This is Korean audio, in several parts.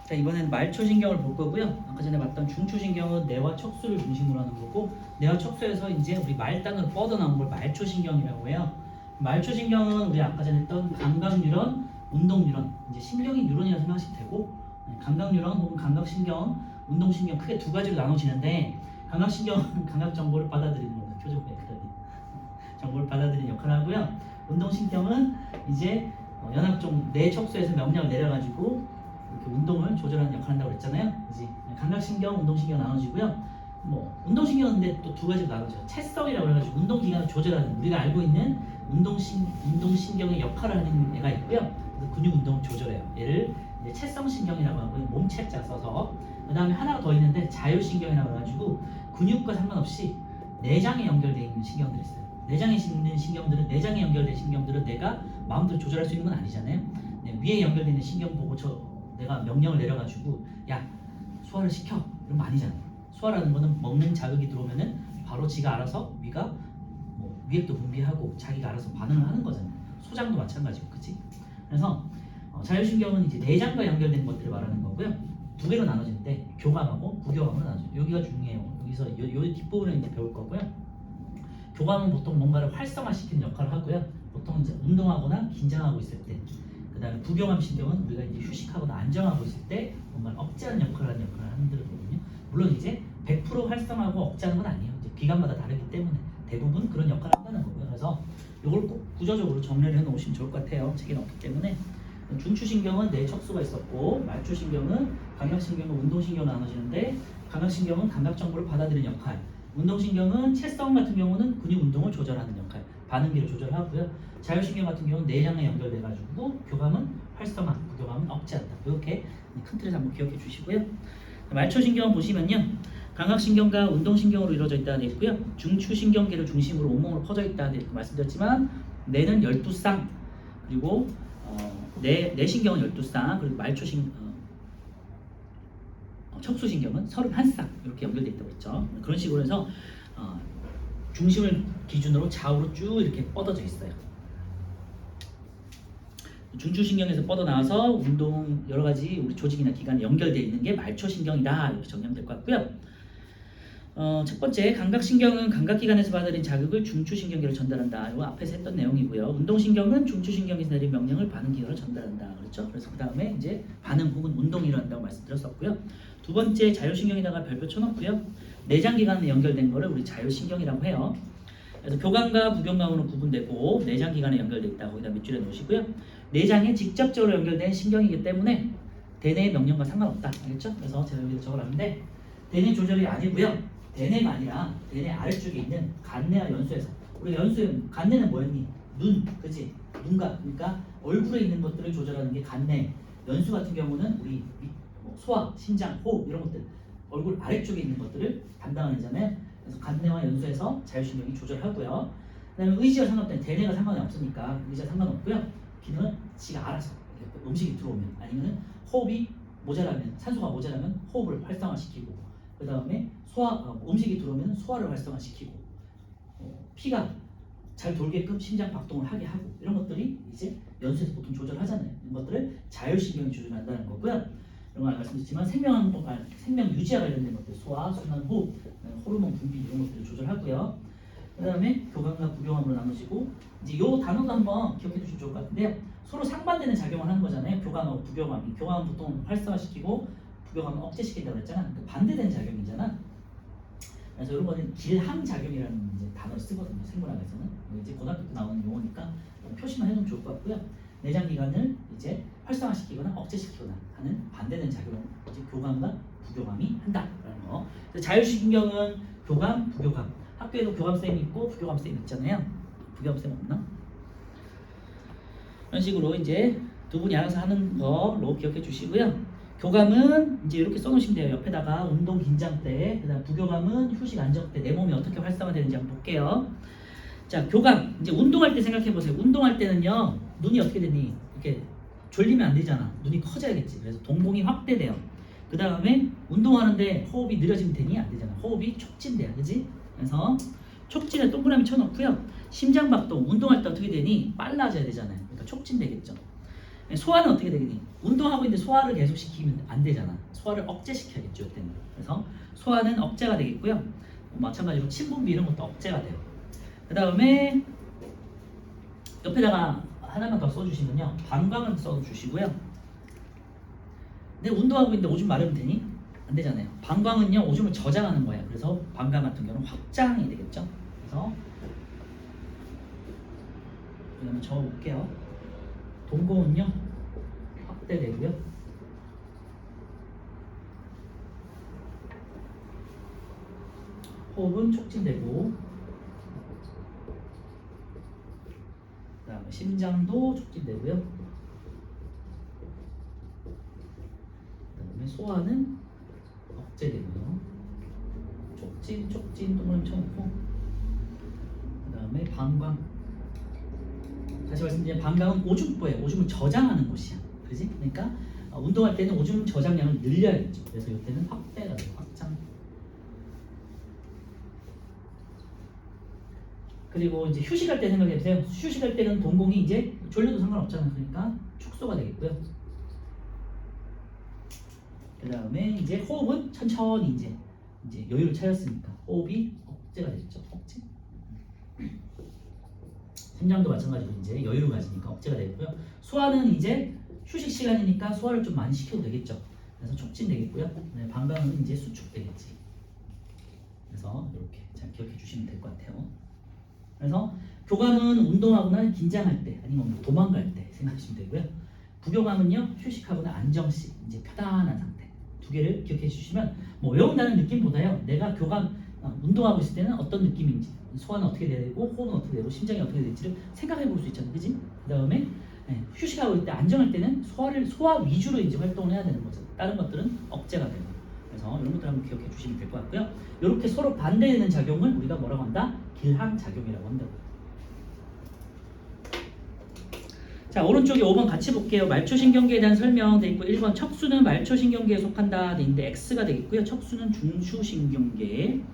자, 이번엔 말초신경을 볼 거고요. 아까 전에 봤던 중추신경은 뇌와 척수를 중심으로 하는 거고, 뇌와 척수에서 이제 우리 말단으로 뻗어나온 걸 말초신경이라고 해요. 말초신경은 우리 아까 전에 했던 감각뉴런, 운동뉴런, 이제 신경이 뉴런이라고 생각하시면 되고, 감각뉴런 혹은 감각신경, 운동신경 크게 두 가지로 나눠지는데, 감각신경은 감각 정보를 받아들이는 겁니다. 표정 매크라니 정보를 받아들이는 역할을 하고요. 운동신경은 이제 연합종 뇌 척수에서 명령을 내려가지고 이렇게 운동을 조절하는 역할을 한다고 그랬잖아요. 그지? 감각신경, 운동신경 나눠지고요. 뭐 운동신경은 근데 또 두 가지로 나눠져요. 채성이라고 해가지고 운동기관을 조절하는 우리가 알고 있는 운동신경의 역할을 하는 애가 있고요. 그래서 근육 운동을 조절해요. 얘를 이제 채성신경이라고 하고 몸채자 써서 그 다음에 하나가 더 있는데 자율신경이라고 해가지고 근육과 상관없이 내장에 연결되어 있는 신경들이 있어요. 내장에 있는 신경들은 내장에 연결된 신경들은 내가 마음대로 조절할 수 있는 건 아니잖아요. 위에 연결되는 신경 보고 내가 명령을 내려가지고 야 소화를 시켜 이런 거 아니잖아요. 소화라는 거는 먹는 자극이 들어오면은 바로 지가 알아서 위가 뭐 위액도 분비하고 자기가 알아서 반응을 하는 거잖아요. 소장도 마찬가지고, 그치? 그래서 자율신경은 이제 내장과 연결된 것들을 말하는 거고요. 두 개로 나눠지는데 교감하고 부교감으로 나눠져요. 여기가 중요해요. 여기서 요 뒷부분을 이제 배울 거고요. 교감은 보통 뭔가를 활성화시키는 역할을 하고요. 보통 이제 운동하거나 긴장하고 있을 때, 그 다음에 부교감 신경은 우리가 이제 휴식하거나 안정하고 있을 때 뭔가 억제하는 역할을 하는 역할을 하거든요. 물론 이제 100% 활성화하고 억제하는 건 아니에요. 이제 기관마다 다르기 때문에 대부분 그런 역할을 한다는 거고요. 그래서 이걸 꼭 구조적으로 정리를 해놓으시면 좋을 것 같아요. 책에 넣기 때문에. 중추신경은 뇌 척수가 있었고, 말초신경은 감각신경과 운동신경으로 나눠지는데, 감각신경은 감각 정보를 받아들이는 역할, 운동신경은 채성 같은 경우는 근육 운동을 조절하는 역할, 반응기를 조절하고요. 자율신경 같은 경우는 내장에 연결돼가지고 교감은 활성화, 부교감은 억제한다. 이렇게 큰 틀에서 한번 기억해 주시고요. 말초신경 보시면요, 감각신경과 운동신경으로 이루어져 있다고 되어 있고요. 중추신경계를 중심으로 온몸으로 퍼져 있다고 되어 있고 말씀드렸지만 뇌는 12쌍, 그리고 뇌신경은 12쌍, 그리고 척수신경은 31쌍 이렇게 연결되어 있다고 했죠. 그런 식으로 해서 중심을 기준으로 좌우로 쭉 이렇게 뻗어져 있어요. 중추신경에서 뻗어나와서 운동 여러 가지 우리 조직이나 기관에 연결되어 있는 게 말초신경이다, 이렇게 정리하면 될 것 같고요. 첫 번째, 감각신경은 감각기관에서 받아들인 자극을 중추신경계로 전달한다. 이거 앞에서 했던 내용이고요. 운동신경은 중추신경에서 내린 명령을 반응기관으로 전달한다. 그렇죠? 그래서 그 다음에 이제 반응 혹은 운동이 일어난다고 말씀드렸었고요. 두 번째, 자율신경에다가 별표 쳐놓고요. 내장기관에 연결된 거를 우리 자율신경이라고 해요. 그래서 교감과 부교감으로 구분되고 내장기관에 연결되어 있다고 거기다 밑줄에 놓으시고요. 내장에 직접적으로 연결된 신경이기 때문에 대뇌의 명령과 상관없다. 알겠죠? 그래서 제가 여기다 적어놨는데 대뇌 조절이 아니고요. 대뇌가 아니라 대뇌 아래쪽에 있는 간뇌와 연수에서, 우리 간뇌는 뭐였니? 눈, 그치? 눈가, 그러니까 얼굴에 있는 것들을 조절하는 게 간뇌. 연수 같은 경우는 우리 소화, 심장, 호흡 이런 것들 얼굴 아래쪽에 있는 것들을 담당하는 잖아요. 그래서 간뇌와 연수에서 자율신경이 조절하고요. 그다음에 의지와 상관없는 대뇌가 상관이 없으니까 의지와 상관없고요. 기능은 지가 알아서 음식이 들어오면 아니면 호흡이 모자라면, 산소가 모자라면 호흡을 활성화시키고, 그 다음에 음식이 들어오면 소화를 활성화시키고, 피가 잘 돌게끔 심장 박동을 하게 하고, 이런 것들이 이제 연수에서 보통 조절하잖아요. 이런 것들을 자율신경이 조절한다는 거고요. 이런 거 말씀드렸지만 생명 유지와 관련된 것들, 소화, 순환, 호흡, 호르몬 분비 이런 것들을 조절하고요. 그 다음에 교감과 부교감으로 나눠지고, 이제 이 단어도 한번 기억해 주시면 좋을 것 같은데요. 서로 상반되는 작용을 하는 거잖아요. 교감하고 부교감이. 교감은 보통 활성화시키고 부교감은 억제시킨다고 했잖아. 그 반대된 작용이잖아. 그래서 이런 거는 길항작용이라는 이제 단어를 쓰거든요. 생물학에서는. 이제 고등학교 때 나오는 용어니까 표시만 해두면 좋을 것 같고요. 내장기관을 이제 활성화시키거나 억제시키거나 하는 반대된 작용을 이제 교감과 부교감이 한다라는 거. 자율신경은 교감, 부교감. 학교에도 교감쌤이 있고 부교감쌤이 있잖아요. 부교감쌤 없나? 이런 식으로 이제 두 분이 알아서 하는 거로 기억해 주시고요. 교감은 이제 이렇게 써놓으시면 돼요. 옆에다가 운동 긴장 때, 그다음 부교감은 휴식 안정 때 내 몸이 어떻게 활성화되는지 한번 볼게요. 자, 교감 이제 운동할 때 생각해 보세요. 운동할 때는요, 눈이 어떻게 되니? 이렇게 졸리면 안 되잖아. 눈이 커져야겠지. 그래서 동공이 확대돼요. 그 다음에 운동하는데 호흡이 느려지면 되니? 안 되잖아. 호흡이 촉진돼요, 그지? 그래서 촉진에 동그라미 쳐놓고요. 심장박동 운동할 때 어떻게 되니? 빨라져야 되잖아요. 그러니까 촉진되겠죠. 소화는 어떻게 되겠니? 운동하고 있는데 소화를 계속 시키면 안 되잖아. 소화를 억제시켜야겠죠, 이때는. 그래서 소화는 억제가 되겠고요. 마찬가지로 침 분비 이런 것도 억제가 돼요. 그 다음에 옆에다가 하나만 더 써주시면요, 방광을 써주시고요. 근데 운동하고 있는데 오줌 마르면 되니? 안 되잖아요. 방광은요, 오줌을 저장하는 거예요. 그래서 방광 같은 경우는 확장이 되겠죠. 그래서 여기 한번 적어볼게요. 동공은요, 확대되고요. 호흡은 촉진되고, 그 다음에 심장도 촉진되고요. 그 다음에 소화는 억제되고요. 촉진 동그라미 쳐놓고, 그 다음에 방광. 다시 말씀드리면 방광은 오줌보예요. 오줌을 저장하는 곳이야. 그지? 그러니까 운동할 때는 오줌 저장량을 늘려야겠죠. 그래서 이때는 확대가 돼요. 확장. 그리고 이제 휴식할 때 생각해보세요. 휴식할 때는 동공이 이제 졸려도 상관없잖아요. 그러니까 축소가 되겠고요. 그 다음에 이제 호흡은 천천히 이제 여유를 찾았으니까 호흡이 억제가 됐죠. 억제. 심장도 마찬가지로 이제 여유를 가지니까 억제가 되고요. 소화는 이제 휴식 시간이니까 소화를 좀 많이 시켜도 되겠죠. 그래서 촉진되겠고요. 네, 방광은 이제 수축되겠지. 그래서 이렇게 잘 기억해 주시면 될 것 같아요. 그래서 교감은 운동하거나 긴장할 때 아니면 뭐 도망갈 때 생각하시면 되고요. 부교감은요, 휴식하거나 안정시, 이제 편안한 상태. 두 개를 기억해 주시면 뭐 외운다는 느낌보다요, 내가 교감 운동하고 있을 때는 어떤 느낌인지, 소화는 어떻게 되고 호흡은 어떻게 되고 심장이 어떻게 될지를 생각해 볼 수 있잖아요, 그지? 그 다음에 휴식하고 있을 때 안정할 때는 소화 위주로 이제 활동을 해야 되는 거죠. 다른 것들은 억제가 되고. 그래서 이런 것들 한번 기억해 주시면 될 것 같고요. 이렇게 서로 반대되는 작용을 우리가 뭐라고 한다? 길항작용이라고 한다고. 자, 오른쪽에 5번 같이 볼게요. 말초신경계에 대한 설명 돼 있고, 1번 척수는 말초신경계에 속한다 돼 있는데 X가 되겠고요. 척수는 중추신경계.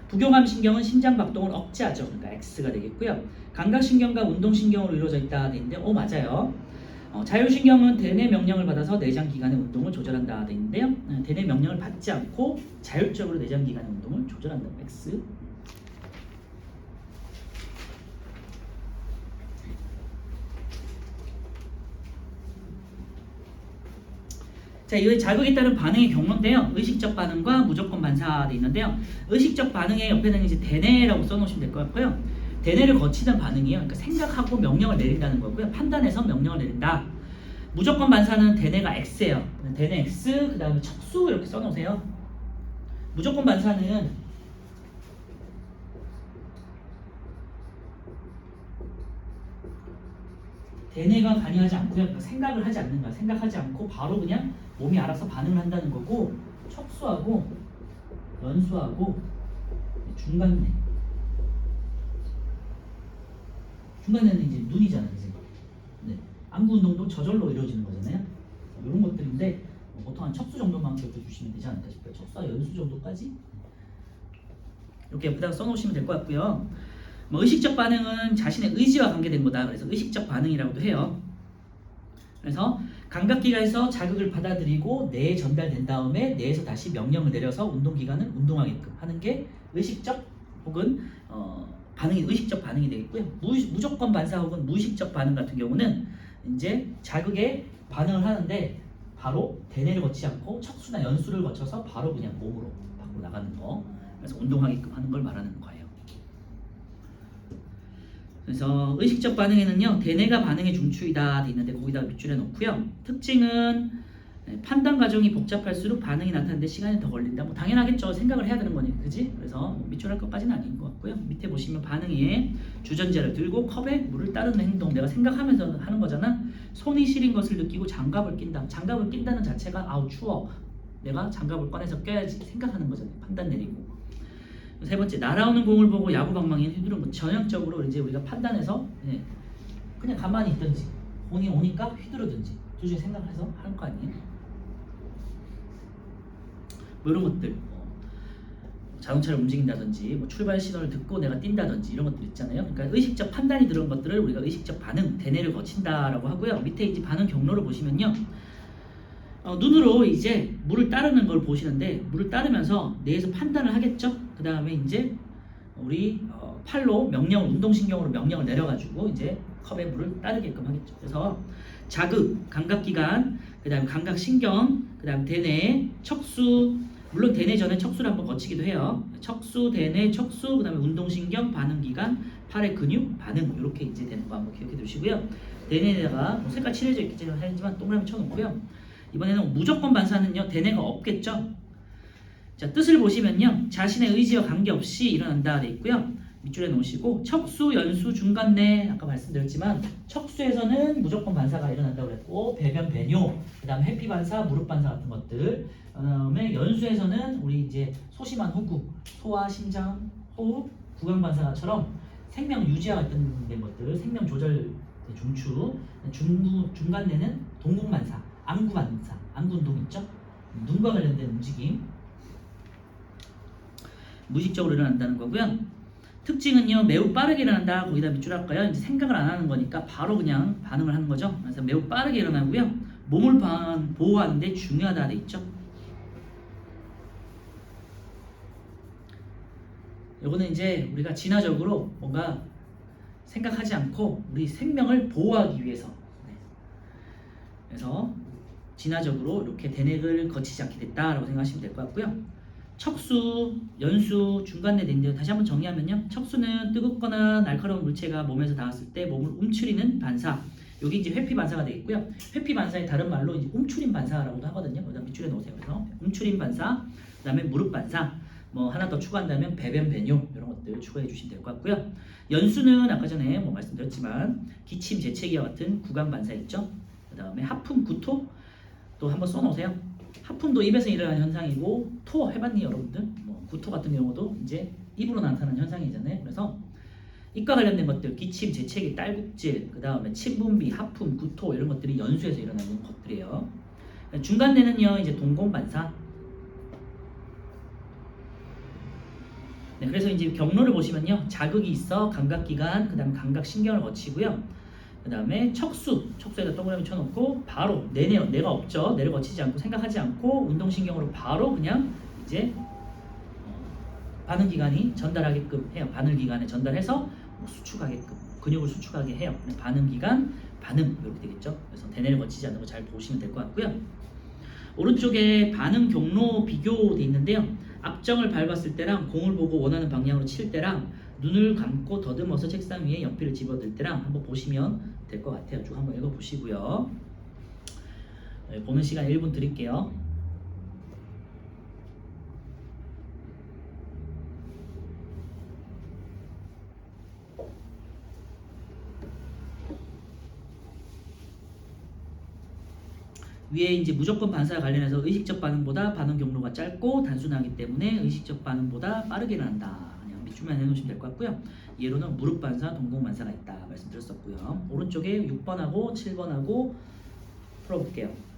부교감신경은 심장박동을 억제하죠. 그러니까 X가 되겠고요. 감각신경과 운동신경으로 이루어져 있다 돼 있는데 맞아요. 자율신경은 대뇌 명령을 받아서 내장기관의 운동을 조절한다 돼 있는데요. 대뇌 명령을 받지 않고 자율적으로 내장기관의 운동을 조절한다. X. 자, 이 자극에 따른 반응의 경우인데요. 의식적 반응과 무조건 반사돼 있는데요. 의식적 반응의 옆에는 이제 대뇌라고 써놓으시면 될 것 같고요. 대뇌를 거치는 반응이에요. 그러니까 생각하고 명령을 내린다는 거고요. 판단해서 명령을 내린다. 무조건 반사는 대뇌가 X예요. 대뇌 X, 그 다음에 척수 이렇게 써놓으세요. 무조건 반사는 대뇌가 관여하지 않고요. 그러니까 생각을 하지 않는 거야. 생각하지 않고 바로 그냥 몸이 알아서 반응을 한다는 거고, 척수하고 연수하고 중간뇌. 중간뇌는 이제 눈이잖아, 그지? 네. 안구 운동도 저절로 이루어지는 거잖아요. 이런 것들인데 보통 한 척수 정도만 기억해 주시면 되지 않을까 싶어요. 척수와 연수 정도까지 이렇게 옆에다가 써놓으시면 될 것 같고요. 의식적 반응은 자신의 의지와 관계된 거다. 그래서 의식적 반응이라고도 해요. 그래서 감각기관에서 자극을 받아들이고 뇌에 전달된 다음에 뇌에서 다시 명령을 내려서 운동기관을 운동하게끔 하는 게 의식적 혹은 반응이 의식적 반응이 되겠고요. 무조건 반사 혹은 무의식적 반응 같은 경우는 이제 자극에 반응을 하는데 바로 대뇌를 거치지 않고 척수나 연수를 거쳐서 바로 그냥 몸으로 밖으로 나가는 거. 그래서 운동하게끔 하는 걸 말하는 거예요. 그래서 의식적 반응에는요, 대뇌가 반응의 중추이다 돼 있는데 거기다가 밑줄에 놓고요. 특징은 판단 과정이 복잡할수록 반응이 나타나는데 시간이 더 걸린다. 뭐 당연하겠죠. 생각을 해야 되는 거니까, 그지? 그래서 밑줄할 것까지는 아닌 것 같고요. 밑에 보시면 반응에 주전자를 들고 컵에 물을 따르는 행동, 내가 생각하면서 하는 거잖아. 손이 시린 것을 느끼고 장갑을 낀다. 장갑을 낀다는 자체가 아우 추워. 내가 장갑을 꺼내서 껴야지 생각하는 거잖아요. 판단 내리고. 세 번째, 날아오는 공을 보고 야구 방망이에 휘두른 거. 전형적으로 이제 우리가 판단해서 그냥 가만히 있든지 공이 오니까 휘두르든지 둘 중에 생각을 해서 하는 거 아니에요? 뭐 이런 것들. 자동차를 움직인다든지 뭐 출발 신호를 듣고 내가 뛴다든지 이런 것들 있잖아요. 그러니까 의식적 판단이 들어간 것들을 우리가 의식적 반응, 대뇌를 거친다라고 하고요. 밑에 이제 반응 경로를 보시면요. 눈으로 이제 물을 따르는 걸 보시는데 물을 따르면서 뇌에서 판단을 하겠죠. 그 다음에 이제 우리 팔로 명령을 운동신경으로 명령을 내려가지고 이제 컵에 물을 따르게끔 하겠죠. 그래서 자극, 감각기관, 그 다음에 감각신경, 그 다음 대뇌, 척수, 물론 대뇌 전에 척수를 한번 거치기도 해요. 척수, 대뇌, 척수, 그 다음에 운동신경, 반응기관, 팔의 근육, 반응 이렇게 이제 되는 거 한번 기억해 두시고요. 대뇌에다가 뭐 색깔 칠해져 있긴 하지만 동그라미 쳐놓고요. 이번에는 무조건 반사는요 대뇌가 없겠죠. 자, 뜻을 보시면요 자신의 의지와 관계없이 일어난다 돼 있고요. 밑줄에 놓으시고 척수, 연수, 중간내 아까 말씀드렸지만 척수에서는 무조건 반사가 일어난다고 그랬고 배변, 배뇨, 그 다음 회피 반사, 무릎 반사 같은 것들, 그 다음에 연수에서는 우리 이제 소심한 호구, 소화, 심장, 호흡, 구강 반사처럼 생명 유지와 관련된 것들, 생명 조절 중추, 중간내는 동공 반사, 안구 반사, 안구 운동 있죠? 눈과 관련된 움직임 무의식적으로 일어난다는 거고요. 특징은요 매우 빠르게 일어난다. 거기다 밑줄 할까요? 이제 생각을 안 하는 거니까 바로 그냥 반응을 하는 거죠. 그래서 매우 빠르게 일어나고요. 몸을 보호하는데 중요하다 돼 있죠. 요거는 이제 우리가 진화적으로 뭔가 생각하지 않고 우리 생명을 보호하기 위해서 그래서 진화적으로 이렇게 대뇌를 거치지 않게 됐다라고 생각하시면 될 것 같고요. 척수, 연수, 중간내 낸데 다시 한번 정리하면요. 척수는 뜨겁거나 날카로운 물체가 몸에서 닿았을 때 몸을 움츠리는 반사. 여기 이제 회피 반사가 되겠고요. 회피 반사의 다른 말로 이제 움츠림 반사라고도 하거든요. 그다음 밑줄에 놓으세요. 그래서 움츠림 반사, 그다음에 무릎 반사. 뭐 하나 더 추가한다면 배변, 배뇨 이런 것들 추가해 주시면 될 것 같고요. 연수는 아까 전에 뭐 말씀드렸지만 기침, 재채기와 같은 구강 반사 있죠. 그다음에 하품, 구토 또 한번 써놓으세요. 하품도 입에서 일어나는 현상이고 토 해봤니 여러분들? 뭐 구토 같은 경우도 이제 입으로 나타나는 현상이잖아요. 그래서 입과 관련된 것들 기침, 재채기, 딸꾹질, 그 다음에 침분비, 하품, 구토 이런 것들이 연수에서 일어나는 것들이에요. 중간내는요 이제 동공 반사. 네, 그래서 이제 경로를 보시면요 자극이 있어 감각기관, 그 다음에 감각신경을 거치고요. 그 다음에 척수에다 동그라미 쳐놓고 바로 내가 없죠. 뇌를 거치지 않고 생각하지 않고 운동신경으로 바로 그냥 이제 반응기관이 전달하게끔 해요. 바늘기관에 전달해서 수축하게끔 근육을 수축하게 해요. 반응기관, 반응 이렇게 되겠죠. 그래서 대뇌를 거치지 않는 거 잘 보시면 될 것 같고요. 오른쪽에 반응 경로 비교돼 있는데요. 앞정을 밟았을 때랑 공을 보고 원하는 방향으로 칠 때랑 눈을 감고 더듬어서 책상 위에 연필을 집어들 때랑 한번 보시면 될 것 같아요. 쭉 한번 읽어보시고요. 네, 보는 시간 1분 드릴게요. 위에 이제 무조건 반사와 관련해서 의식적 반응보다 반응 경로가 짧고 단순하기 때문에 의식적 반응보다 빠르게 일어난다. 그냥 밑줄만 해놓으시면 될 것 같고요. 예로는 무릎 반사, 동공 반사가 있다 말씀드렸었고요. 오른쪽에 6번하고 7번하고 풀어볼게요.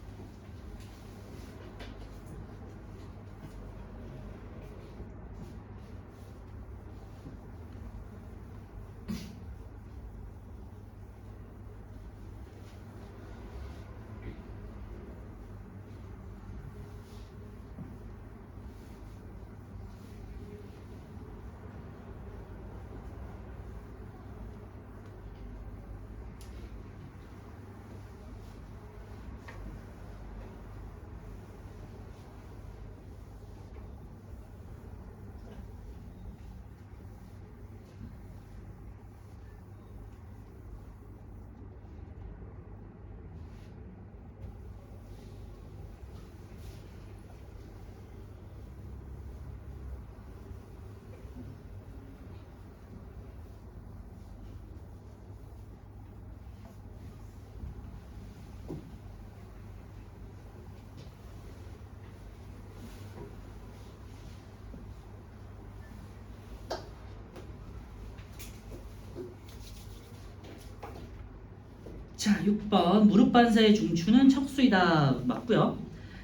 자, 6번 무릎 반사의 중추는 척수이다 맞고요.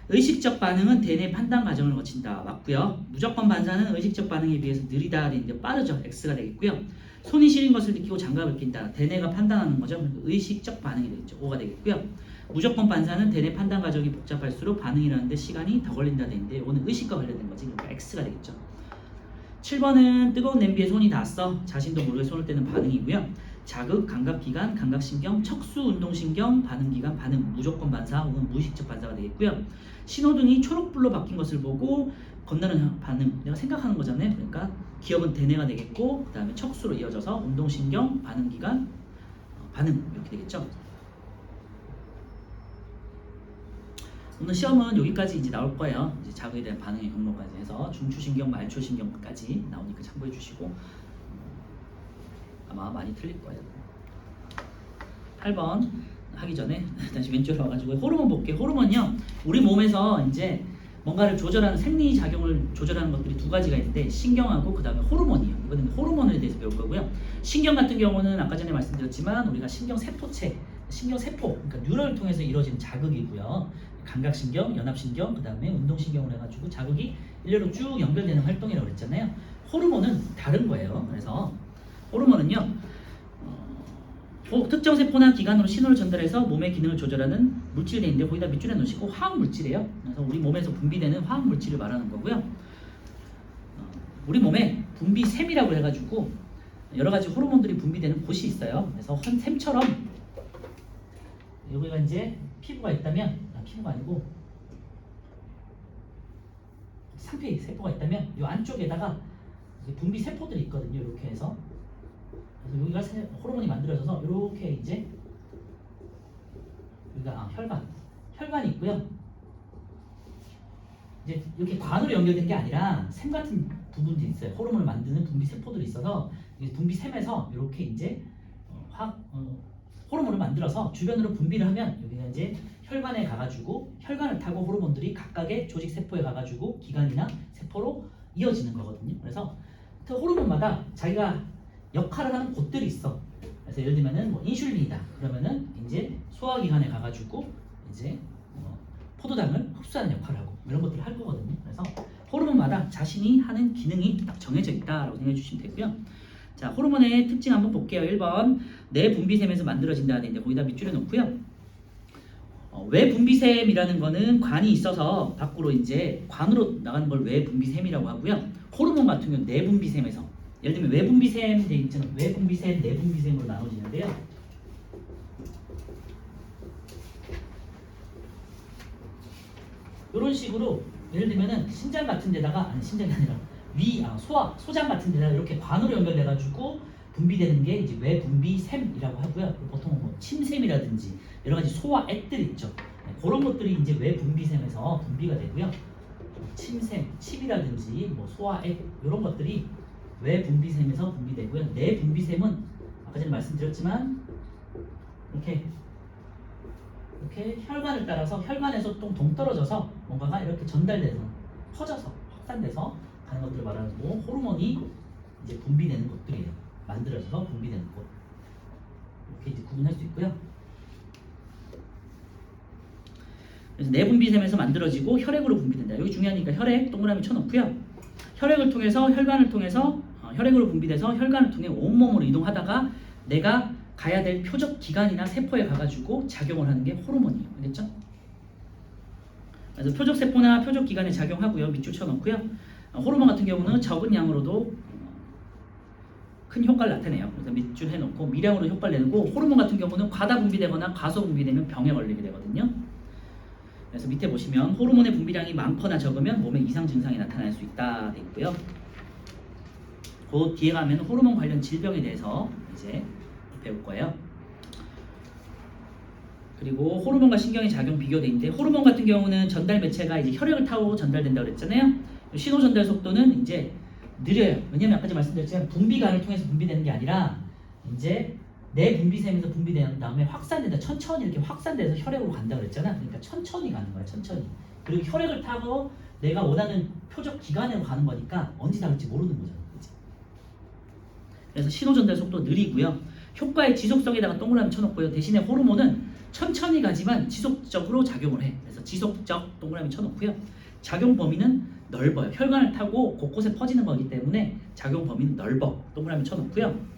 의식적 반응은 대뇌 판단 과정을 거친다. 맞고요. 무조건 반사는 의식적 반응에 비해서 느리다 되는데 빠르죠. X가 되겠고요. 손이 시린 것을 느끼고 장갑을 낀다. 대뇌가 판단하는 거죠. 그러니까 의식적 반응이 되겠죠. O가 되겠고요. 무조건 반사는 대뇌 판단 과정이 복잡할수록 반응이라는데 시간이 더 걸린다 되는데 이거는 의식과 관련된 거지. 그러니까 X가 되겠죠. 7번은 뜨거운 냄비에 손이 닿았어. 자신도 모르게 손을 떼는 반응이고요. 자극, 감각기관, 감각신경, 척수, 운동신경, 반응기관, 반응, 무조건 반사 혹은 무의식적 반사가 되겠고요. 신호등이 초록불로 바뀐 것을 보고 건너는 반응, 내가 생각하는 거잖아요. 그러니까 기억은 대뇌가 되겠고 그 다음에 척수로 이어져서 운동신경, 반응기관, 반응 이렇게 되겠죠. 오늘 시험은 여기까지 이제 나올 거예요. 이제 자극에 대한 반응의 경로까지 해서 중추신경, 말초신경까지 나오니까 참고해 주시고 아마 많이 틀릴 거예요. 8번 하기 전에 다시 왼쪽으로 와가지고 호르몬 볼게요. 호르몬이요. 우리 몸에서 이제 뭔가를 조절하는 생리 작용을 조절하는 것들이 두 가지가 있는데 신경하고 그 다음에 호르몬이에요. 이번에는 호르몬에 대해서 배울 거고요. 신경 같은 경우는 아까 전에 말씀드렸지만 우리가 신경 세포체, 신경 세포, 그러니까 뉴런을 통해서 이루어지는 자극이고요. 감각신경, 연합신경, 그 다음에 운동신경으로 해가지고 자극이 일렬로 쭉 연결되는 활동이라고 그랬잖아요. 호르몬은 다른 거예요. 그래서 호르몬은요 특정 세포나 기관으로 신호를 전달해서 몸의 기능을 조절하는 물질이 있는데 거기다 밑줄에 놓으시고 화학물질이에요. 그래서 우리 몸에서 분비되는 화학물질을 말하는 거고요. 우리 몸에 분비샘이라고 해가지고 여러 가지 호르몬들이 분비되는 곳이 있어요. 그래서 샘처럼 여기가 이제 피부가 있다면 피부가 아니고 상피 세포가 있다면 이 안쪽에다가 분비 세포들이 있거든요. 이렇게 해서 그래서 여기가 호르몬이 만들어져서 이렇게 이제 여기가 혈관이 있고요. 이제 이렇게 관으로 연결된 게 아니라 샘 같은 부분들이 있어요. 호르몬을 만드는 분비 세포들이 있어서 분비샘에서 이렇게 이제 호르몬을 만들어서 주변으로 분비를 하면 여기가 이제 혈관에 가가지고 혈관을 타고 호르몬들이 각각의 조직 세포에 가가지고 기관이나 세포로 이어지는 거거든요. 그래서 호르몬마다 자기가 역할을 하는 곳들이 있어. 그래서 예를 들면은 뭐 인슐린이다. 그러면은 이제 소화기관에 가가지고 이제 포도당을 흡수하는 역할을 하고 이런 것들을 할 거거든요. 그래서 호르몬마다 자신이 하는 기능이 딱 정해져 있다라고 생각해 주시면 되고요. 자, 호르몬의 특징 한번 볼게요. 1번 내분비샘에서 만들어진다는 얘기인데 거기다 밑줄에 놓고요. 외분비샘이라는 거는 관이 있어서 밖으로 이제 관으로 나가는 걸 외분비샘이라고 하고요. 호르몬 같은 경우는 내분비샘에서 예를 들면 외분비샘 돼 있잖아요. 외분비샘, 내분비샘으로 나눠지는데요. 이런 식으로 예를 들면은 신장 같은 데다가 아니 신장이 아니라 소장 같은 데다가 이렇게 관으로 연결돼가지고 분비되는 게 이제 외분비샘이라고 하고요. 보통 뭐 침샘이라든지 여러 가지 소화액들 있죠. 그런 것들이 이제 외분비샘에서 분비가 되고요. 침샘, 침이라든지 뭐 소화액 이런 것들이 외분비샘에서 분비되고요. 내분비샘은 아까 전에 말씀드렸지만 이렇게 혈관을 따라서 혈관에서 좀 동떨어져서 뭔가가 이렇게 전달돼서 퍼져서 확산돼서 가는 것들을 말하는 거고 호르몬이 이제 분비되는 것들이에요. 만들어져서 분비되는 것 이렇게 이제 구분할 수 있고요. 그래서 내분비샘에서 만들어지고 혈액으로 분비된다. 여기 중요하니까 혈액 동그라미 쳐놓고요. 혈액을 통해서 혈관을 통해서 혈액으로 분비돼서 혈관을 통해 온몸으로 이동하다가 내가 가야 될 표적 기관이나 세포에 가가지고 작용을 하는 게 호르몬이에요. 알겠죠? 그래서 표적 세포나 표적 기관에 작용하고요. 밑줄 쳐놓고요. 호르몬 같은 경우는 적은 양으로도 큰 효과를 나타내요. 그래서 밑줄 해놓고 미량으로 효과를 내고 호르몬 같은 경우는 과다 분비되거나 과소 분비되면 병에 걸리게 되거든요. 그래서 밑에 보시면 호르몬의 분비량이 많거나 적으면 몸에 이상 증상이 나타날 수 있다 돼 있고요. 그 뒤에 가면 호르몬 관련 질병에 대해서 이제 배울 거예요. 그리고 호르몬과 신경의 작용 비교돼 있는데 호르몬 같은 경우는 전달 매체가 이제 혈액을 타고 전달된다고 그랬잖아요. 신호 전달 속도는 이제 느려요. 왜냐면 아까 말씀드렸지만 분비관을 통해서 분비되는 게 아니라 이제 내분비샘에서 분비된 다음에 확산된다. 천천히 이렇게 확산돼서 혈액으로 간다고 그랬잖아. 그러니까 천천히 가는 거야. 천천히. 그리고 혈액을 타고 내가 원하는 표적 기관으로 가는 거니까 언제 닿을지 모르는 거잖아. 그치? 그래서 신호 전달 속도 느리고요. 효과의 지속성에다가 동그라미 쳐놓고요. 대신에 호르몬은 천천히 가지만 지속적으로 작용을 해. 그래서 지속적 동그라미 쳐놓고요. 작용 범위는 넓어요. 혈관을 타고 곳곳에 퍼지는 거기 때문에 작용 범위는 넓어. 동그라미 쳐놓고요.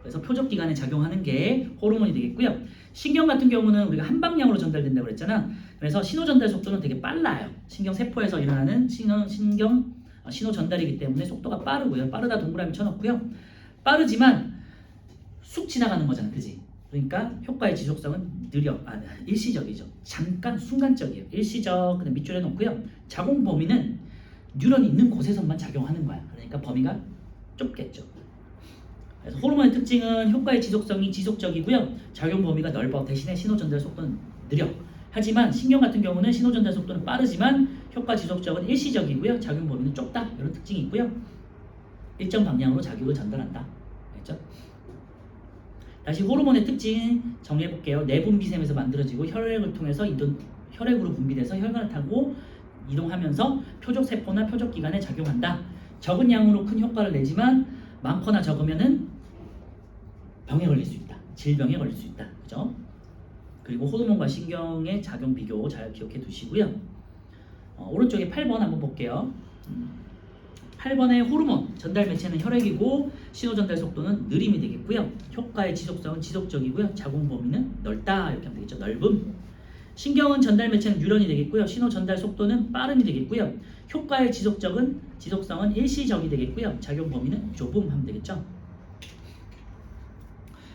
그래서 표적 기관에 작용하는 게 호르몬이 되겠고요. 신경 같은 경우는 우리가 한 방향으로 전달된다고 그랬잖아. 그래서 신호 전달 속도는 되게 빨라요. 신경 세포에서 일어나는 신호 전달이기 때문에 속도가 빠르고요. 빠르다 동그라미 쳐놓고요. 빠르지만 쑥 지나가는 거잖아, 그지? 그러니까 효과의 지속성은 일시적이죠. 잠깐 순간적이에요. 일시적. 그다음 밑줄에 놓고요. 작용 범위는 뉴런이 있는 곳에서만 작용하는 거야. 그러니까 범위가 좁겠죠. 그래서 호르몬의 특징은 효과의 지속성이 지속적이고요. 작용 범위가 넓어. 대신에 신호 전달 속도는 느려. 하지만 신경 같은 경우는 신호 전달 속도는 빠르지만 효과 지속적은 일시적이고요. 작용 범위는 좁다. 이런 특징이 있고요. 일정 방향으로 자극을 전달한다. 알겠죠? 다시 호르몬의 특징 정리해볼게요. 내분비샘에서 만들어지고 혈액을 통해서 혈액으로 분비돼서 혈관을 타고 이동하면서 표적세포나 표적기관에 작용한다. 적은 양으로 큰 효과를 내지만 많거나 적으면은 병에 걸릴 수 있다. 질병에 걸릴 수 있다. 그죠? 그리고 호르몬과 신경의 작용 비교 잘 기억해 두시고요. 오른쪽에 8번 한번 볼게요. 8번의 호르몬 전달 매체는 혈액이고 신호 전달 속도는 느림이 되겠고요. 효과의 지속성은 지속적이고요. 작용 범위는 넓다 이렇게 하면 되겠죠. 넓음. 신경은 전달 매체는 뉴런이 되겠고요. 신호 전달 속도는 빠름이 되겠고요. 효과의 지속성은 일시적이 되겠고요. 작용 범위는 좁음 하면 되겠죠.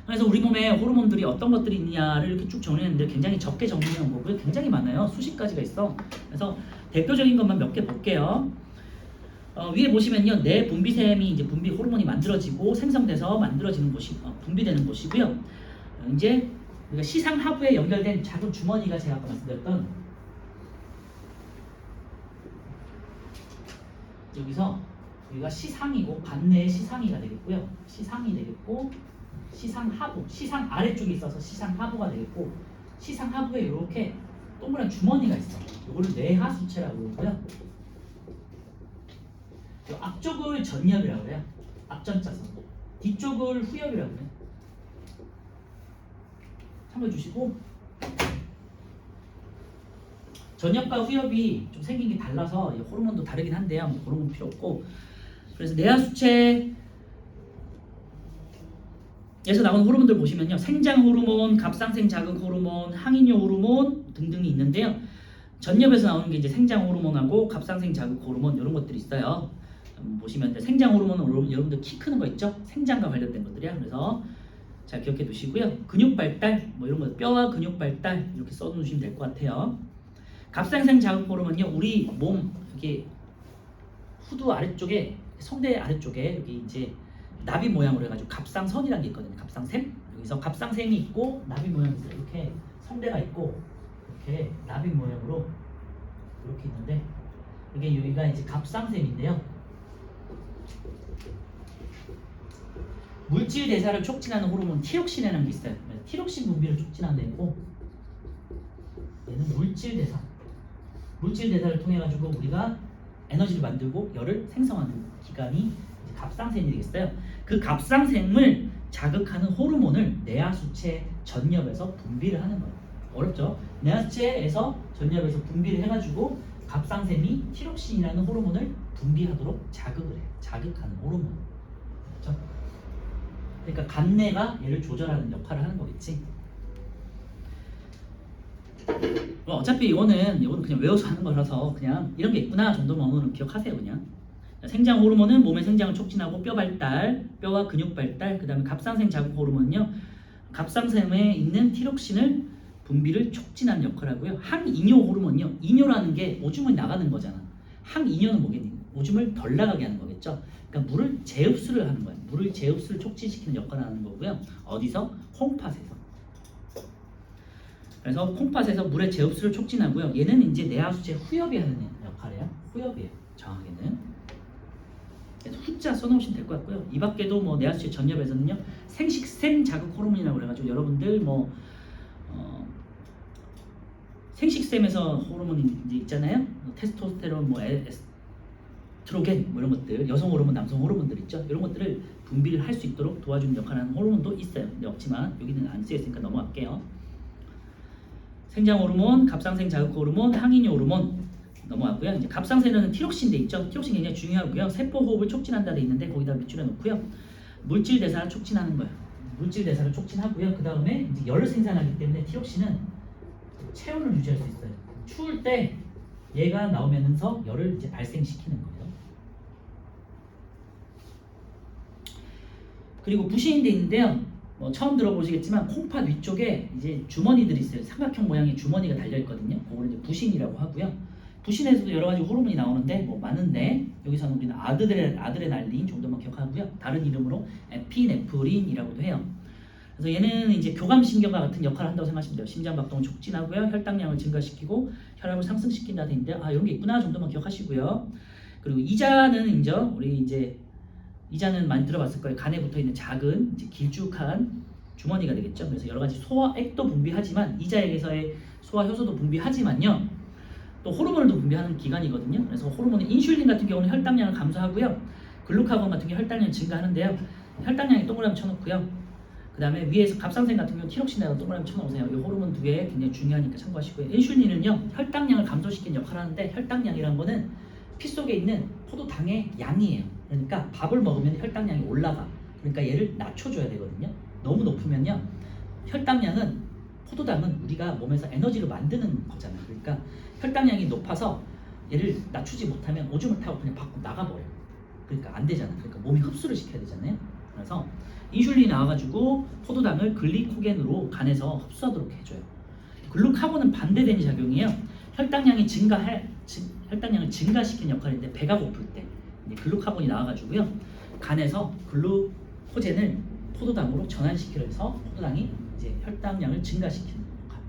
그래서 우리 몸에 호르몬들이 어떤 것들이 있냐를 이렇게 쭉 정리했는데 굉장히 적게 정리해 놓은 거고요. 굉장히 많아요. 수십 가지가 있어. 그래서 대표적인 것만 몇 개 볼게요. 위에 보시면요, 내 분비샘이 이제 분비 호르몬이 만들어지고 생성돼서 만들어지는 곳이 분비되는 곳이고요. 이제 우리가 시상 하부에 연결된 작은 주머니가 제가 아까 말씀드렸던 여기서 여기가 시상이고 관내의 시상이가 되겠고요. 시상이 되겠고 시상 하부, 시상 아래쪽에 있어서 시상 하부가 되겠고 시상 하부에 이렇게 동그란 주머니가 있어. 이거를 뇌하수체라고 그러고요. 앞쪽을 전엽이라고 해요. 앞전자서. 뒤쪽을 후엽이라고 해요. 참고해 주시고 전엽과 후엽이 좀 생긴 게 달라서 호르몬도 다르긴 한데요. 뭐 그런 건 필요 없고 그래서 뇌하수체에서 나오는 호르몬들 보시면요. 생장 호르몬, 갑상생 자극 호르몬, 항인효 호르몬 등등이 있는데요. 전엽에서 나오는 게 이제 생장 호르몬하고 갑상생 자극 호르몬 이런 것들이 있어요. 보시면 생장 호르몬은 여러분들 키 크는 거 있죠? 생장과 관련된 것들이야. 그래서 잘 기억해 두시고요. 근육 발달 뭐 이런 거 뼈와 근육 발달 이렇게 써 놓으시면 될 것 같아요. 갑상생 자극 호르몬은요. 우리 몸 이렇게 후두 아래쪽에 성대 아래쪽에 여기 이제 나비 모양으로 해가지고 갑상선이라는 게 있거든요. 갑상샘. 여기서 갑상샘이 있고 나비 모양이 있어요. 이렇게 성대가 있고 이렇게 나비 모양으로 이렇게 있는데 이게 여기가 이제 갑상샘인데요. 물질 대사를 촉진하는 호르몬 티록신이라는 게 있어요. 티록신 분비를 촉진하는 애고 얘는 물질 대사를 통해 가지고 우리가 에너지를 만들고 열을 생성하는 기관이 갑상샘이 되겠어요. 그 갑상샘을 자극하는 호르몬을 뇌하수체 전엽에서 분비를 하는 거예요. 어렵죠? 뇌하수체에서 전엽에서 분비를 해가지고 갑상샘이 티록신이라는 호르몬을 분비하도록 자극을 해요. 자극하는 호르몬. 그렇죠? 그러니까 간내가 얘를 조절하는 역할을 하는 거겠지. 어차피 이거는 그냥 외워서 하는 거라서 그냥 이런 게 있구나 정도만 오늘은 기억하세요. 그냥 생장 호르몬은 몸의 생장을 촉진하고 뼈 발달, 뼈와 근육 발달, 그 다음에 갑상생 자극 호르몬은요 갑상샘에 있는 티록신을 분비를 촉진하는 역할을 하고요. 항이뇨 호르몬은요, 이뇨라는 게 오줌을 나가는 거잖아. 항이뇨는 뭐겠니? 오줌을 덜 나가게 하는 거겠죠. 그러니까 물을 재흡수를 하는 거예요. 물을 재흡수를 촉진시키는 역할을 하는 거고요. 어디서? 콩팥에서. 그래서 콩팥에서 물의 재흡수를 촉진하고요. 얘는 이제 뇌하수체 후엽이 하는 역할이에요. 후엽이에요. 정확하게는. 그래서 후자 써놓으시면 될 것 같고요. 이 밖에도 뭐 뇌하수체 전엽에서는요 생식샘 자극 호르몬이라고 그래가지고 여러분들 뭐 생식샘에서 호르몬이 이제 있잖아요. 테스토스테론, 뭐 에스트로겐 뭐 이런 것들, 여성 호르몬, 남성 호르몬들 있죠. 이런 것들을 분비를 할 수 있도록 도와주는 역할을 하는 호르몬도 있어요. 근데 없지만 여기는 안 쓰여 있으니까 넘어갈게요. 생장 호르몬, 갑상생 자극 호르몬, 항인효 호르몬 넘어갔고요. 이제 갑상생에는 티록신 돼 있죠. 티록신 굉장히 중요하고요. 세포 호흡을 촉진한다 돼 있는데 거기다 밑줄에 놓고요. 물질 대사를 촉진하는 거예요. 물질 대사를 촉진하고요. 그 다음에 이제 열을 생산하기 때문에 티록신은 체온을 유지할 수 있어요. 추울 때 얘가 나오면서 열을 이제 발생시키는 거예요. 그리고 부신인데 있는데요. 처음 들어보시겠지만 콩팥 위쪽에 이제 주머니들이 있어요. 삼각형 모양의 주머니가 달려 있거든요. 그걸 이제 부신이라고 하고요. 부신에서도 여러 가지 호르몬이 나오는데 많은데 여기서는 우리는 아드레날린 정도만 기억하고요. 다른 이름으로 에피네프린이라고도 해요. 그래서 얘는 이제 교감신경과 같은 역할을 한다고 생각하시면 돼요. 심장박동을 촉진하고요. 혈당량을 증가시키고 혈압을 상승시킨다 되는데 이런 게 있구나 정도만 기억하시고요. 그리고 이자는 이자는 많이 들어봤을 거예요. 간에 붙어 있는 작은 이제 길쭉한 주머니가 되겠죠. 그래서 여러 가지 소화액도 분비하지만 이자액에서의 소화 효소도 분비하지만요. 또 호르몬을 분비하는 기관이거든요. 그래서 호르몬은 인슐린 같은 경우는 혈당량을 감소하고요. 글루카곤 같은 경우 혈당량이 증가하는데요. 혈당량이 동그라미 쳐놓고요. 그 다음에 위에서 갑상생 같은 경우 티록신에다 동그라미 쳐놓으세요. 이 호르몬 두 개 굉장히 중요하니까 참고하시고요. 인슐린은요 혈당량을 감소시키는 역할을 하는데 혈당량이란 거는 피 속에 있는 포도당의 양이에요. 그러니까 밥을 먹으면 혈당량이 올라가. 그러니까 얘를 낮춰줘야 되거든요. 너무 높으면요 혈당량은 포도당은 우리가 몸에서 에너지를 만드는 거잖아요. 그러니까 혈당량이 높아서 얘를 낮추지 못하면 오줌을 타고 그냥 밖으로 나가버려요. 그러니까 안 되잖아요. 그러니까 몸이 흡수를 시켜야 되잖아요. 그래서 인슐린이 나와가지고 포도당을 글리코겐으로 간에서 흡수하도록 해줘요. 글루카곤은 반대되는 작용이에요. 혈당량을 증가시키는 역할인데 배가 고플 때 글루카곤이 나와가지고요. 간에서 글루코젠을 포도당으로 전환시키면서 포도당이 이제 혈당량을 증가시키는 역할.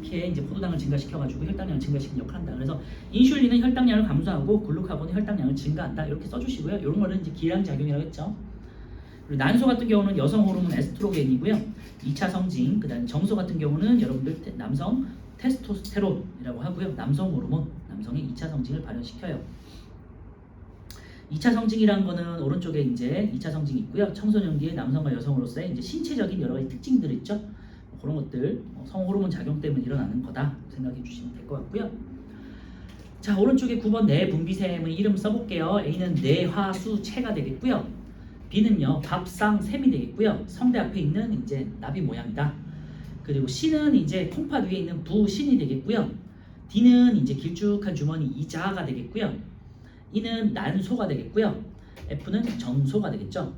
피에 이제 포도당을 증가시켜가지고 혈당량을 증가시키는 역할을 한다. 그래서 인슐린은 혈당량을 감소하고 글루카곤은 혈당량을 증가한다. 이렇게 써주시고요. 이런 거는 이제 기량작용이라고 했죠. 그리고 난소 같은 경우는 여성 호르몬 에스트로겐이고요. 2차 성징, 그다음에 정소 같은 경우는 여러분들 남성 테스토스테론이라고 하고요. 남성 호르몬, 남성이 2차 성징을 발현시켜요. 2차 성징이라는 거는 오른쪽에 이제 2차 성징이 있고요. 청소년기의 남성과 여성으로서의 이제 신체적인 여러 가지 특징들 있죠. 그런 것들 성호르몬 작용 때문에 일어나는 거다 생각해 주시면 될 것 같고요. 자, 오른쪽에 9번 내분비샘의 이름 써볼게요. A는 뇌화수체가 되겠고요. B는요 밥상샘이 되겠고요. 성대 앞에 있는 이제 나비 모양이다. 그리고 C는 이제 콩팥 위에 있는 부신이 되겠고요. D는 이제 길쭉한 주머니 이자가 되겠고요. E는 난소가 되겠고요. F는 정소가 되겠죠.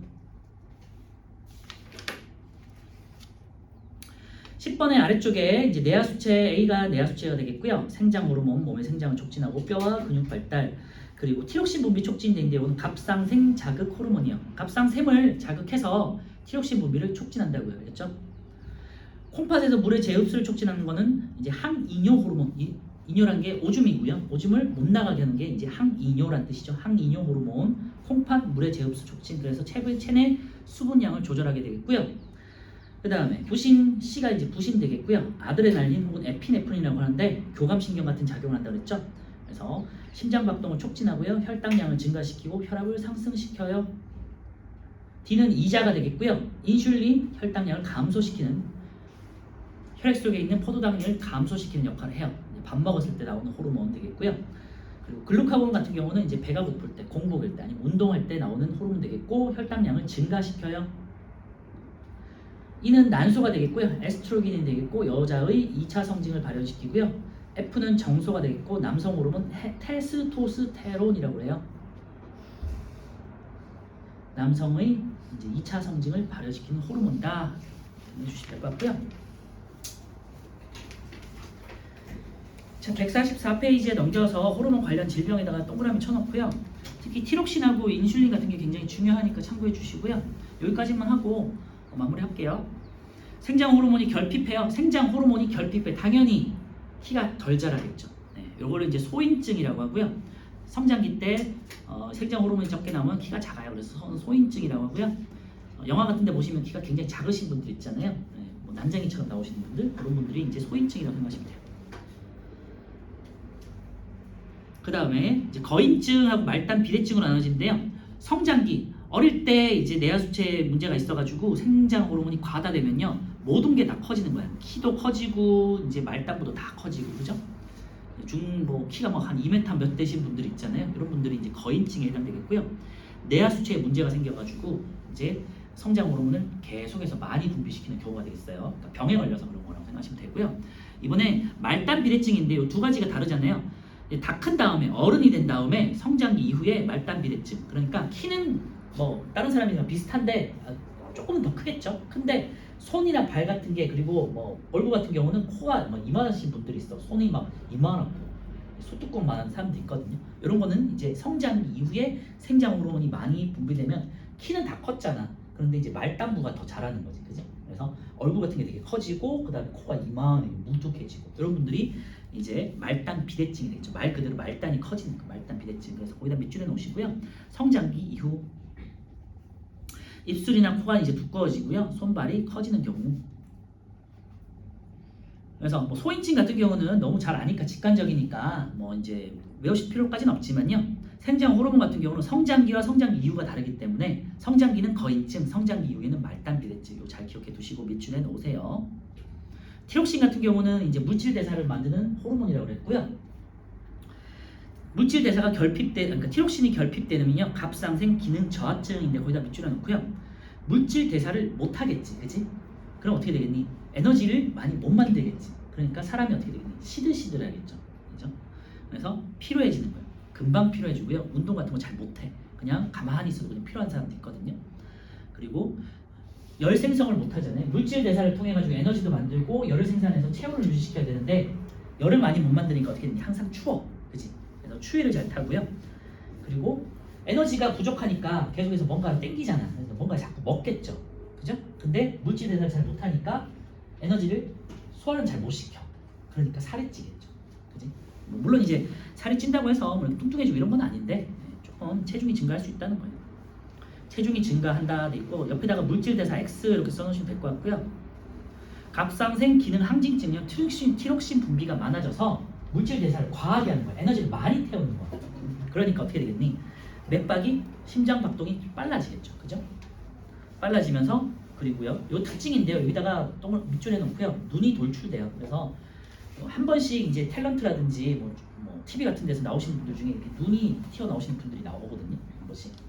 10번의 아래쪽에 이제 내하수체 A가 내하수체가 되겠고요. 생장 호르몬, 몸의 생장을 촉진하고 뼈와 근육 발달, 그리고 티록신 분비 촉진되는데 이건 갑상생 자극 호르몬이요. 갑상샘을 자극해서 티록신 분비를 촉진한다고요. 알겠죠? 콩팥에서 물의 재흡수를 촉진하는 거는 이제 항이뇨 호르몬. 이뇨란 게 오줌이고요. 오줌을 못 나가게 하는 게 이제 항이뇨란 뜻이죠. 항이뇨 호르몬. 콩팥 물의 재흡수 촉진. 그래서 체내 수분량을 조절하게 되겠고요. 그 다음에 부신 C가 이제 부신 되겠고요. 아드레날린 혹은 에피네프린이라고 하는데 교감신경 같은 작용을 한다고 그랬죠. 그래서 심장박동을 촉진하고요. 혈당량을 증가시키고 혈압을 상승시켜요. D는 이자가 되겠고요. 인슐린 혈당량을 감소시키는 혈액 속에 있는 포도당을 감소시키는 역할을 해요. 밥 먹었을 때 나오는 호르몬 되겠고요. 그리고 글루카곤 같은 경우는 이제 배가 고플 때, 공복일 때 아니면 운동할 때 나오는 호르몬 되겠고 혈당량을 증가시켜요. E는 난소가 되겠고요. 에스트로겐이 되겠고 여자의 2차 성징을 발현시키고요. F는 정소가 되겠고 남성 호르몬 테스토스테론이라고 해요. 남성의 이제 2차 성징을 발현시키는 호르몬이다. 해주시면 될 것 같고요. 자, 144페이지에 넘겨서 호르몬 관련 질병에다가 동그라미 쳐놓고요. 특히 티록신하고 인슐린 같은 게 굉장히 중요하니까 참고해 주시고요. 여기까지만 하고 마무리할게요. 생장 호르몬이 결핍해요. 생장 호르몬이 결핍해. 당연히 키가 덜 자라겠죠. 요거를 이제 소인증이라고 하고요. 성장기 때 생장 호르몬이 적게 나오면 키가 작아요. 그래서 소인증이라고 하고요. 영화 같은 데 보시면 키가 굉장히 작으신 분들 있잖아요. 뭐 난쟁이처럼 나오시는 분들, 그런 분들이 이제 소인증이라고 생각하시면 돼요. 그 다음에 이제 거인증하고 말단 비대증으로 나눠지는데요. 성장기 어릴 때 이제 내하수체에 문제가 있어가지고 생장 호르몬이 과다되면요 모든 게 다 커지는 거야. 키도 커지고 이제 말단부도 다 커지고 그죠? 뭐 키가 뭐 한 2m 몇 되신 분들 있잖아요. 이런 분들이 이제 거인증에 해당되겠고요. 내하수체에 문제가 생겨가지고 이제 성장 호르몬을 계속해서 많이 분비시키는 경우가 되겠어요. 그러니까 병에 걸려서 그런 거라고 생각하시면 되고요. 이번에 말단 비대증인데 이 두 가지가 다르잖아요. 다 큰 다음에 어른이 된 다음에 성장기 이후에 말단 비대증. 그러니까 키는 뭐 다른 사람이랑 비슷한데 조금 더 크겠죠. 근데 손이나 발 같은 게 그리고 뭐 얼굴 같은 경우는 코가 막 이만하신 분들이 있어. 손이 막 이만하고 소뚜껑만한 사람도 있거든요. 이런 거는 이제 성장기 이후에 생장 호르몬이 많이 분비되면 키는 다 컸잖아. 그런데 이제 말단부가 더 자라는 거지, 그죠? 그래서 얼굴 같은 게 되게 커지고 그다음에 코가 이만하게 무뚝해지고 이런 분들이 이제 말단 비대증이 되겠죠. 말 그대로 말단이 커지는 거, 말단 비대증. 그래서 거기다 밑줄에 놓으시고요. 성장기 이후 입술이나 코가 이제 두꺼워지고요. 손발이 커지는 경우. 그래서 뭐 소인증 같은 경우는 너무 잘 아니까 직관적이니까 뭐 이제 외우실 필요까지는 없지만요. 생장 호르몬 같은 경우는 성장기와 성장기 이후가 다르기 때문에 성장기는 거인증, 성장기 이후에는 말단 비대증. 이거 잘 기억해 두시고 밑줄에 놓으세요. 티록신 같은 경우는 이제 물질 대사를 만드는 호르몬이라고 그랬고요. 물질 대사가 그러니까 티록신이 결핍되면요 갑상생 기능 저하증인데 거기다 밑줄에 놓고요. 물질 대사를 못 하겠지, 그지? 그럼 어떻게 되겠니? 에너지를 많이 못 만들겠지. 그러니까 사람이 어떻게 되겠니? 시들시들하겠죠, 그죠? 그래서 피로해지는 거예요. 금방 피로해지고요. 운동 같은 거 잘 못해. 그냥 가만히 있어도 그냥 필요한 사람도 있거든요. 그리고 열 생성을 못 하잖아요. 물질 대사를 통해 가지고 에너지도 만들고 열을 생산해서 체온을 유지시켜야 되는데 열을 많이 못 만드니까 어떻게 되니? 항상 추워, 그지? 그래서 추위를 잘 타고요. 그리고 에너지가 부족하니까 계속해서 뭔가를 땡기잖아. 그래서 뭔가 자꾸 먹겠죠, 그죠? 근데 물질 대사를 잘 못하니까 에너지를 소화를 잘 못 시켜. 그러니까 살이 찌겠죠, 그지? 물론 이제 살이 찐다고 해서 뭐 뚱뚱해지고 이런 건 아닌데 조금 체중이 증가할 수 있다는 거예요. 체중이 증가한다 돼 있고 옆에다가 물질 대사 X 이렇게 써놓으시면 될 것 같고요. 갑상생 기능 항진증은 티록신 분비가 많아져서 물질 대사를 과하게 하는 거야. 에너지를 많이 태우는 거야. 그러니까 어떻게 되겠니? 맥박이 심장 박동이 빨라지겠죠, 그죠? 빨라지면서 그리고요. 요 특징인데요. 여기다가 똥을 밑줄에 놓고요. 눈이 돌출돼요. 그래서 한 번씩 이제 탤런트라든지 뭐 TV 같은 데서 나오시는 분들 중에 이렇게 눈이 튀어나오시는 분들이 나오거든요. 한 번씩.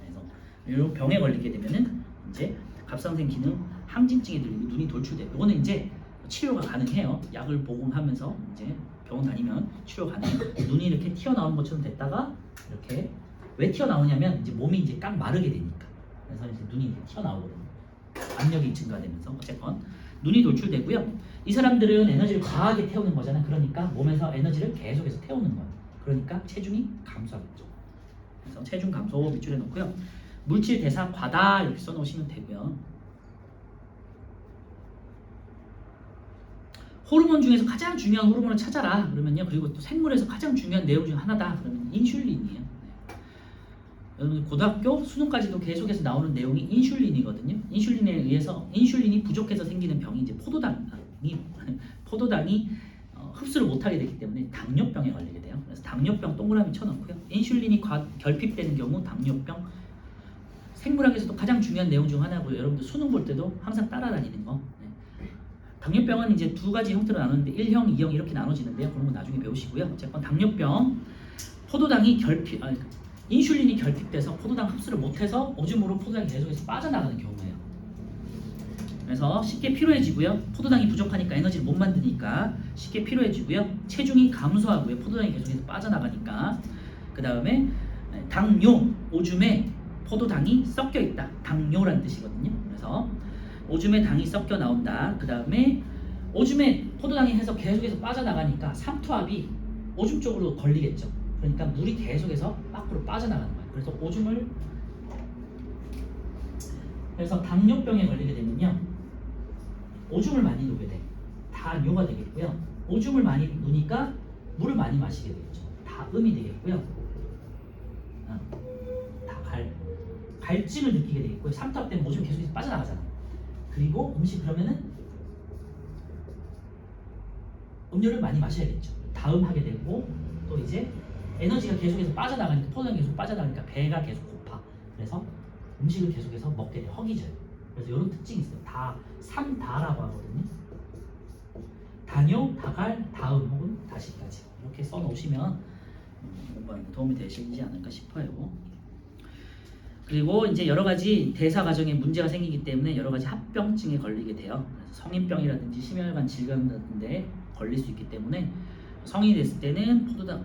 그래서 이 병에 걸리게 되면은 이제 갑상생 기능 항진증이 들리고 눈이 돌출돼요. 이거는 이제 치료가 가능해요. 약을 복용하면서 이제 병원 다니면 치료 가능해요. 눈이 이렇게 튀어나오는 것처럼 됐다가 이렇게 왜 튀어나오냐면 이제 몸이 이제 꽉 마르게 되니까. 그래서 이제 눈이 이렇게 튀어나오거든요. 압력이 증가되면서 어쨌건 눈이 돌출되고요. 이 사람들은 에너지를 과하게 태우는 거잖아요. 그러니까 몸에서 에너지를 계속해서 태우는 거예요. 그러니까 체중이 감소하겠죠. 그래서 체중 감소 밑줄에 놓고요. 물질 대사 과다 이렇게 써놓으시면 되고요. 호르몬 중에서 가장 중요한 호르몬을 찾아라 그러면요. 그리고 또 생물에서 가장 중요한 내용 중 하나다 그러면 인슐린이에요. 여러분 고등학교 수능까지도 계속해서 나오는 내용이 인슐린이거든요. 인슐린에 의해서 인슐린이 부족해서 생기는 병이 이제 포도당이 흡수를 못하게 되기 때문에 당뇨병에 걸리게 돼요. 그래서 당뇨병 동그라미 쳐놓고요. 인슐린이 결핍되는 경우 당뇨병. 생물학에서도 가장 중요한 내용 중 하나고요. 여러분들 수능 볼 때도 항상 따라다니는 거. 당뇨병은 이제 두 가지 형태로 나누는데 1형, 2형 이렇게 나눠지는데요. 그런 거 나중에 배우시고요. 어쨌건 당뇨병, 포도당이 인슐린이 결핍돼서 포도당 흡수를 못해서 오줌으로 포도당이 계속해서 빠져나가는 경우예요. 그래서 쉽게 피로해지고요. 포도당이 부족하니까 에너지를 못 만드니까 쉽게 피로해지고요. 체중이 감소하고요. 포도당이 계속해서 빠져나가니까. 그 다음에 당뇨, 오줌에 포도당이 섞여 있다. 당뇨란 뜻이거든요. 그래서 오줌에 당이 섞여 나온다. 그 다음에 오줌에 포도당이 해서 계속해서 빠져나가니까 삼투압이 오줌 쪽으로 걸리겠죠. 그러니까 물이 계속해서 밖으로 빠져나가는 거예요. 그래서 당뇨병에 걸리게 되면요. 오줌을 많이 누게 돼. 다뇨가 되겠고요. 오줌을 많이 누니까 물을 많이 마시게 되겠죠. 다음이 되겠고요. 갈증을 느끼게 되겠고요. 삼투압 때문에 오줌이 계속해서 빠져나가잖아. 그리고 그러면은 음료를 많이 마셔야겠죠. 다음 하게 되고 또 이제 에너지가 계속해서 빠져나가니까 포도당이 계속 빠져나가니까 배가 계속 고파. 그래서 음식을 계속해서 먹게 돼. 허기져요. 그래서 이런 특징이 있어요. 다 3다라고 하거든요. 단요, 다갈, 다음 혹은 다시까지 이렇게 써놓으시면 공부하는 데 도움이 되시지 않을까 싶어요. 그리고 이제 여러 가지 대사 과정에 문제가 생기기 때문에 여러 가지 합병증에 걸리게 돼요. 그래서 성인병이라든지 심혈관 질환 같은 데 걸릴 수 있기 때문에 성인이 됐을 때는 포도당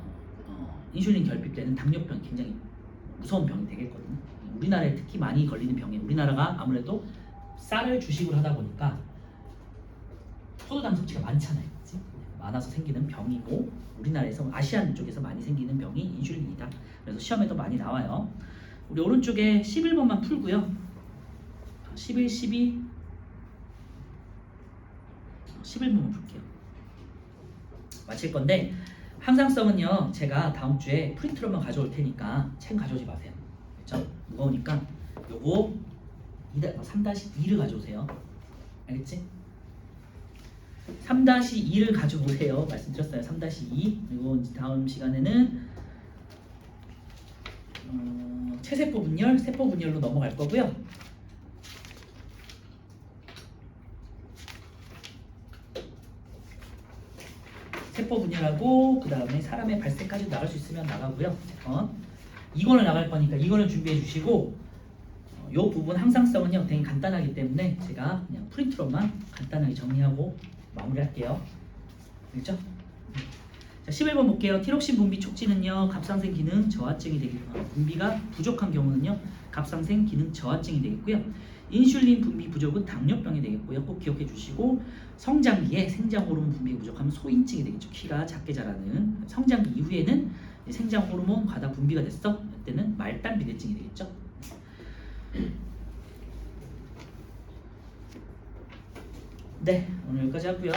인슐린 결핍 때는 당뇨병이 굉장히 무서운 병이 되겠거든요. 우리나라에 특히 많이 걸리는 병이 우리나라가 아무래도 쌀을 주식으로 하다 보니까 포도당 섭취가 많잖아요. 그치? 많아서 생기는 병이고 우리나라에서 아시안 쪽에서 많이 생기는 병이 인슐린이다. 그래서 시험에도 많이 나와요. 우리 오른쪽에 11번만 풀고요. 11, 12, 11번만 풀게요. 마칠 건데 항상성은요 제가 다음 주에 프린트로만 가져올 테니까 책 가져오지 마세요. 그렇죠? 무거우니까 요거 3-2를 가져오세요. 알겠지? 3-2를 가져오세요. 말씀드렸어요. 3-2. 그리고 이제 다음 시간에는 체세포 분열, 세포 분열로 넘어갈 거고요. 세포 분열하고 그 다음에 사람의 발생까지 나갈 수 있으면 나가고요. 이거를 나갈 거니까 이거는 준비해 주시고 이 부분 항상성은요 되게 간단하기 때문에 제가 그냥 프린트로만 간단하게 정리하고 마무리할게요. 알겠죠? 자, 11번 볼게요. 티록신 분비 촉진은요 갑상생 기능 저하증이 되겠고요. 분비가 부족한 경우는요 갑상생 기능 저하증이 되겠고요. 인슐린 분비 부족은 당뇨병이 되겠고요. 꼭 기억해 주시고 성장기에 생장 호르몬 분비가 부족하면 소인증이 되겠죠. 키가 작게 자라는 성장기 이후에는 생장 호르몬 과다 분비가 됐어. 이때는 말단 비대증이 되겠죠. 네, 오늘 여기까지 하고요.